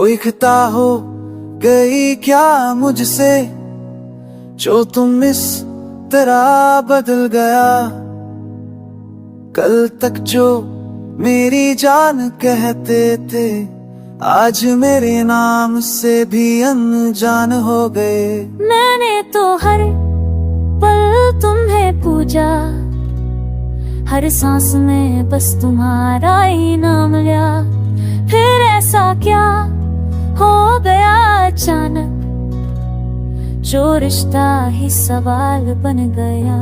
कोई खता हो गई क्या मुझसे, जो तुम इस तरह बदल गया। कल तक जो मेरी जान कहते थे, आज मेरे नाम से भी अनजान हो गए। मैंने तो हर पल तुम्हें पूजा, हर सांस में बस तुम्हारा ही नाम लिया। फिर ऐसा क्या हो गया अचानक, जो रिश्ता ही सवाल बन गया।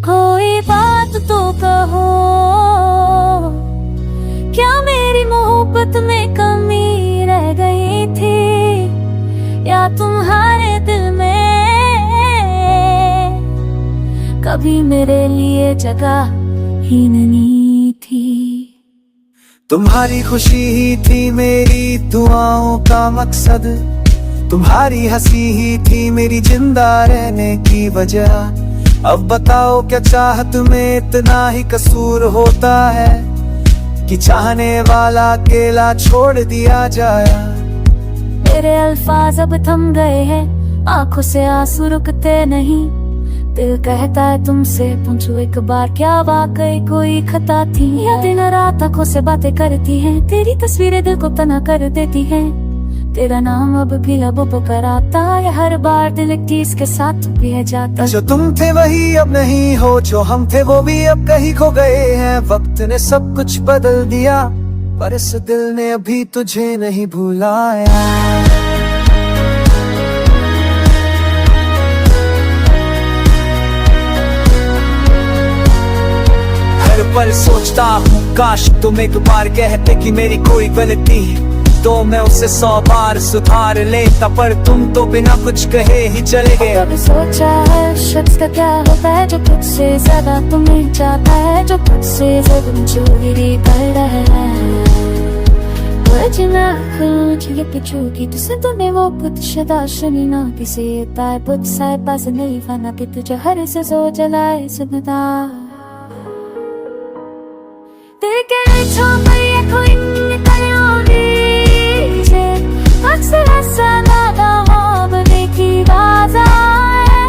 कोई बात तो कहो, क्या मेरी मोहब्बत में कमी रह गई थी, या तुम्हारे दिल में कभी मेरे लिए जगह ही नहीं थी। तुम्हारी खुशी ही थी मेरी दुआओं का मकसद, तुम्हारी हंसी ही थी मेरी जिंदा रहने की वजह। अब बताओ क्या चाहत में इतना ही कसूर होता है, कि चाहने वाला अकेला छोड़ दिया जाया। मेरे अल्फाज अब थम गए हैं, आंखों से आंसू रुकते नहीं। दिल कहता है तुमसे पूछो एक बार, क्या वाकई कोई खता थी, या दिन रात आंखों से बातें करती हैं। तेरी तस्वीरें दिल को तना कर देती हैं, तेरा नाम अब भी लबों पर कराता है। हर बार दिल एक चीज के साथ भी है जाता। जो तुम थे वही अब नहीं हो, जो हम थे वो भी अब कहीं खो गए हैं। वक्त ने सब कुछ बदल दिया, पर इस दिल ने अभी तुझे नहीं भुलाया। हर पल सोचता हूँ काश तुम एक बार कहते कि मेरी कोई गलती तो मैं उसे 100 बार सुधार लेता, पर तुम तो बिना कुछ कहे ही चले गए। कभी सोचा है शख्स का क्या होता है, जो खुद से ज्यादा तुम्हें चाहता है, जो खुद से ज्यादा चोरी कर रहा है। वजना खुद ये पिछुकी तुझसे तूने वो खुद शदा सुनी ना किसी ताए बुद्ध साए पास नहीं फाना कि तुझे हर से सो जलाए सुनता। तेरे के छोड़ ये कोई निकले अक्सर ऐसा नादा होने की बाज़ार।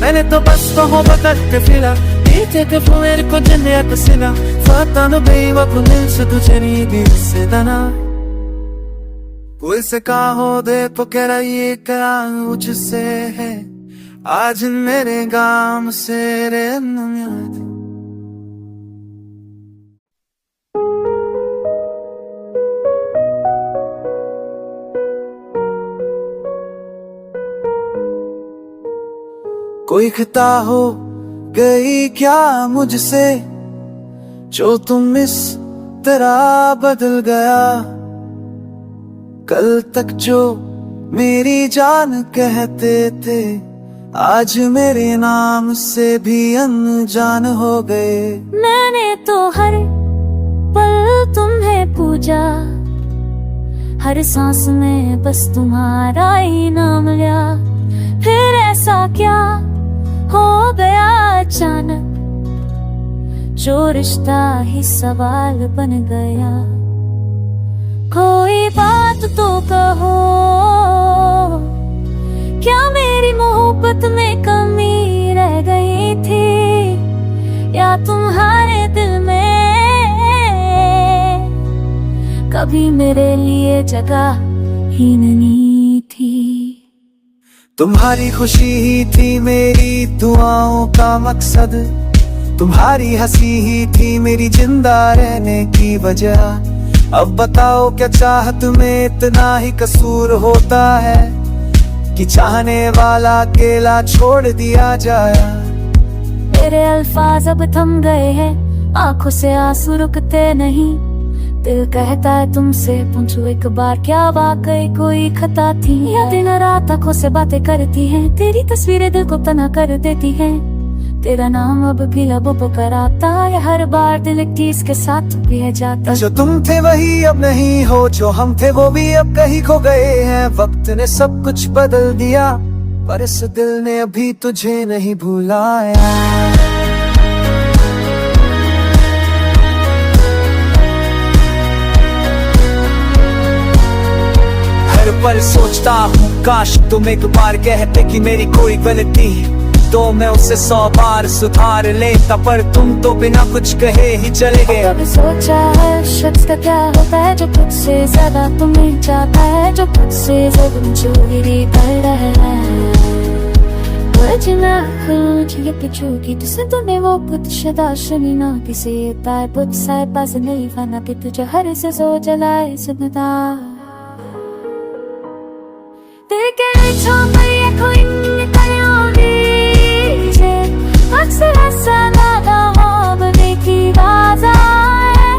मैंने तो बस मोहब्बत के फिला पीछे के मेरे को जन्नत सिला फतानो बेवकूफ दिल से तुझे नहीं दिल से दना कोई से कहो दे तो कह रहा ये करा मुझसे है आज मेरे गाम से रे याद। कोई खता हो गई क्या मुझसे, जो तुम इस तरह बदल गया। कल तक जो मेरी जान कहते थे, आज मेरे नाम से भी अनजान हो गए। मैंने तो हर पल तुम्हें पूजा, हर सांस में बस तुम्हारा ही नाम लिया। फिर ऐसा क्या हो गया अचानक, जो रिश्ता ही सवाल बन गया। कोई बात तो कहो, क्या मेरी मोहब्बत में कमी रह गई थी, या तुम्हारे दिल में कभी मेरे लिए जगह ही नहीं थी। तुम्हारी खुशी ही थी मेरी दुआओं का मकसद, तुम्हारी हंसी ही थी मेरी जिंदा रहने की वजह। अब बताओ क्या चाहत में इतना ही कसूर होता है, कि चाहने वाला अकेला छोड़ दिया जाया। मेरे अल्फाज अब थम गए हैं, आंखों से आंसू रुकते नहीं। दिल कहता है तुमसे पूछो एक बार, क्या वाकई कोई खता थी, या दिन रात आंखों से बातें करती हैं। तेरी तस्वीरें दिल को तना कर देती हैं, तेरा नाम अब भी लबों पर कराता है। हर बार दिल एक चीज के साथ भी है जाता। जो तुम थे वही अब नहीं हो, जो हम थे वो भी अब कहीं खो गए हैं। वक्त ने सब कुछ बदल दिया, पर इस दिल ने अभी तुझे नहीं भुलाया। पर सोचता हूँ काश तुम एक बार कहते कि मेरी कोई गलती तो मैं उसे 100 बार सुधार लेता, पर तुम तो बिना कुछ कहे ही चले गए। कभी सोचा है शख्स का क्या होता है जो खुद से ज्यादा तुम्हें चाहता है, जो खुद से ज्यादा चोरी कर रहा है। वजना खुद ये पिछोगी तुझसे तूने वो कुछ शदा सुनी ना किसी ताय बुत साय पास नहीं फाना कि तुझे हर से सो जलाए सुनता तेरे के छाप ये कोई निकलोगी जे अक्सर ऐसा ना हो देखी बाजार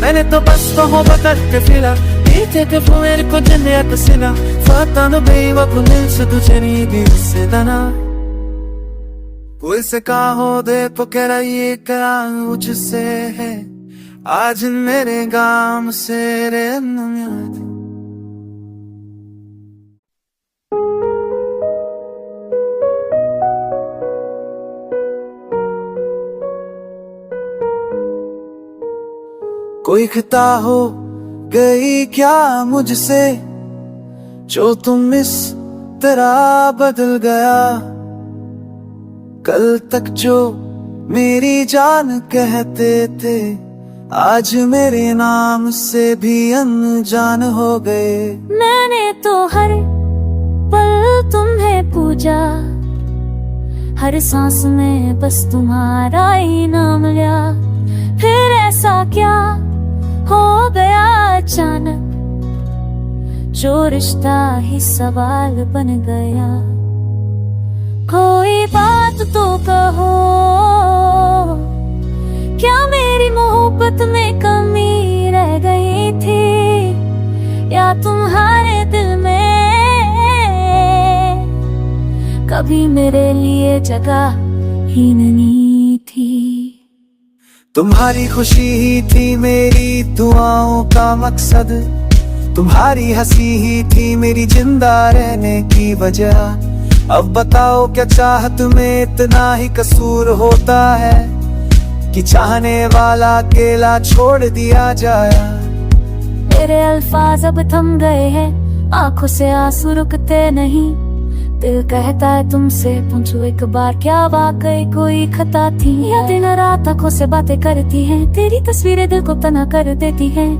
मैंने तो बस मोहब्बत के फिला पीछे के मेरे को जन्नत सिला फतानो बेवकूफ दिल से तुझे नहीं दिल से दना कोई से कहो दे तो कह रहा ये करा मुझसे है आज मेरे गाम से रे याद। कोई खता हो गई क्या मुझसे जो तुम इस तरह बदल गया, कल तक जो मेरी जान कहते थे आज मेरे नाम से भी अनजान हो गए। मैंने तो हर पल तुम्हें पूजा, हर सांस में बस तुम्हारा ही नाम लिया, फिर ऐसा क्या हो गया अचानक जो रिश्ता ही सवाल बन गया। कोई बात तो कहो क्या मेरी मोहब्बत में कमी रह गई थी या तुम्हारे दिल में कभी मेरे लिए जगह ही नहीं थी। तुम्हारी खुशी ही थी मेरी दुआओं का मकसद, तुम्हारी हंसी ही थी मेरी जिंदा रहने की वजह। अब बताओ क्या चाहत में इतना ही कसूर होता है कि चाहने वाला अकेला छोड़ दिया जाए। मेरे अल्फाज अब थम गए हैं, आंखों से आंसू रुकते नहीं, दिल कहता है तुमसे पूछो एक बार क्या वाकई कोई खता थी या दिन रात आंखों से बातें करती हैं, तेरी तस्वीरें दिल को तना कर देती हैं,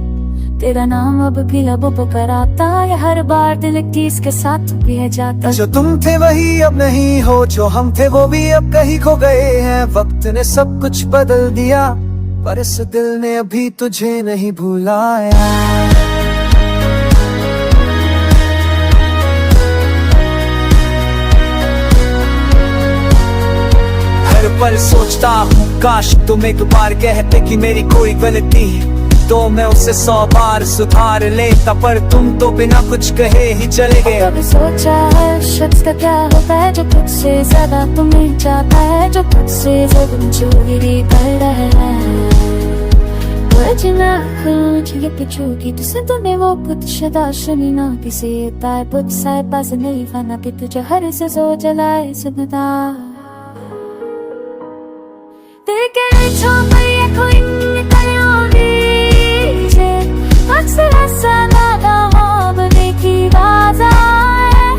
तेरा नाम अब भी लबों पर आता है, हर बार दिल एक चीज के साथ भी है जाता। जो तुम थे वही अब नहीं हो, जो हम थे वो भी अब कहीं खो गए हैं। वक्त ने सब कुछ बदल दिया पर इस दिल ने अभी तुझे नहीं भुलाया। पर सोचता हूँ काश तुम एक बार कहते कि मेरी कोई गलती तो मैं उसे 100 बार सुधार लेता, पर तुम तो बिना कुछ कहे ही चले गए। कभी सोचा है शख्स का क्या होता है जो खुद से ज्यादा तुम्हें चाहता है, जो खुद से ज्यादा चोरी कर रहा है। वजना खुद ये पिछोगी तुझसे तूने वो कुछ शदा सुनी ना किसी ताय बुत साय पास नहीं फाना कि तुझे हर से सो जलाए सुनता तेरे के छाप ये कोई निकलोगी जे अक्सर ऐसा ना हो देखी बाजार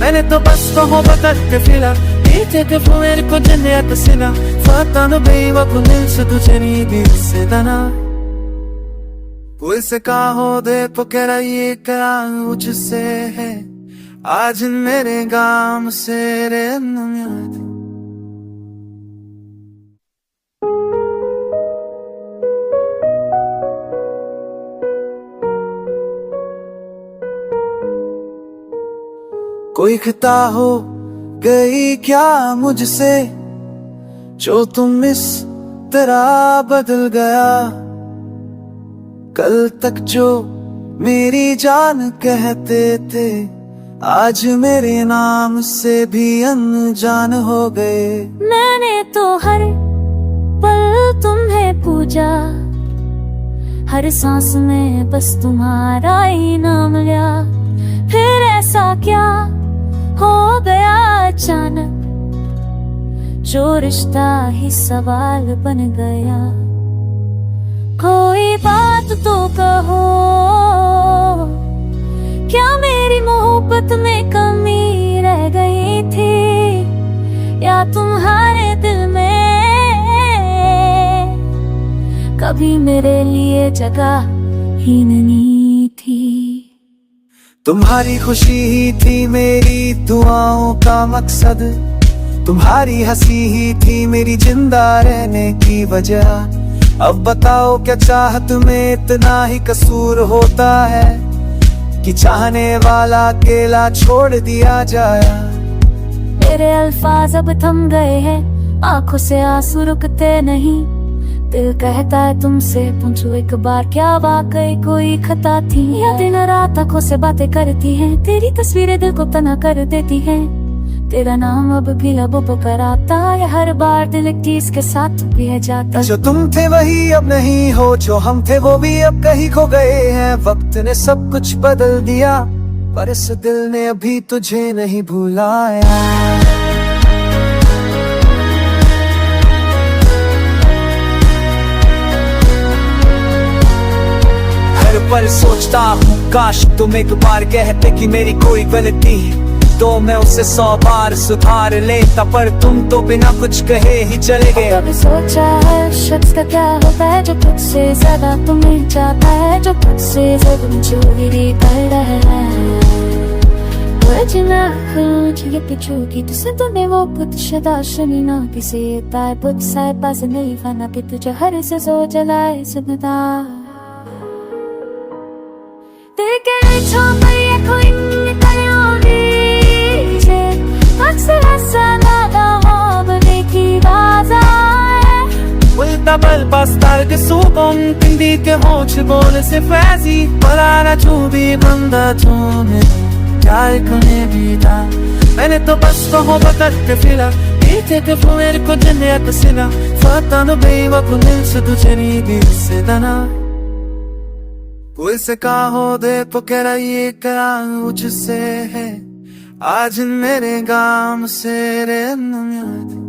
मैंने तो बस मोहब्बत के फिला पीछे के मेरे को जन्नत सिला फतानो बेवकूफ दिल से तुझे नहीं दिल से दना कोई से कहो दे तो कह रहा ये करा मुझसे है आज मेरे गाम से रे याद। कोई खता हो गई क्या मुझसे जो तुम इस तरह बदल गया, कल तक जो मेरी जान कहते थे, आज मेरे नाम से भी अनजान हो गए। मैंने तो हर पल तुम्हें पूजा, हर सांस में बस तुम्हारा ही नाम लिया। फिर ऐसा क्या हो गया अचानक, जो रिश्ता ही सवाल बन गया। कोई बात तो कहो, क्या मेरी मोहब्बत में कमी रह गई थी, या तुम्हारे दिल में कभी मेरे लिए जगह ही नहीं थी। तुम्हारी खुशी ही थी मेरी दुआओं का मकसद, तुम्हारी हंसी ही थी मेरी जिंदा रहने की वजह। अब बताओ क्या चाहत में इतना ही कसूर होता है, कि चाहने वाला अकेला छोड़ दिया जाया। मेरे अल्फाज अब थम गए हैं, आंखों से आंसू रुकते नहीं। दिल कहता है तुमसे पूछो एक बार, क्या वाकई कोई खता थी, या दिन रात आंखों से बातें करती हैं। तेरी तस्वीरें दिल को तना कर देती हैं, तेरा नाम अब भी लबों पर आता है। हर बार दिल एक चीज के साथ भी है जाता। जो तुम थे वही अब नहीं हो, जो हम थे वो भी अब कहीं खो गए हैं। वक्त ने सब कुछ बदल दिया, पर इस दिल ने अभी तुझे नहीं भुलाया। हर पल सोचता हूँ काश तुम एक बार कहते कि मेरी कोई गलती तो मैं उसे 100 बार सुधार लेता, पर तुम तो बिना कुछ कहे ही चले गए। कभी सोचा है शख्स का क्या होता है, जो खुद से ज्यादा तुम्हें चाहता है, जो खुद से ज्यादा चोरी कर रहा है। वजना खुद ये पिछुकी तुझसे तूने वो खुद शदा सुनी ना किसी ताए बुद्ध साए पास नहीं फना कि तुझे हर से सो जलाए सुनता। तेरे के छोड़ ये कोई निकले अक्सर ऐसा नादा होने की बाजार। Bastar che sugon, quindi che voce vuole se frasi, parara chubi banda tune, chai kone vida. मैंने तो बस तो मोहब्बत के फिला, पीछे के मेरे को जन्नत सिला, फतानो बेवकूफ से तुझे नहीं दिल से दना। कोई से कहो दे तो कह रहा ये करा मुझसे है, आज मेरे गाम से रे याद।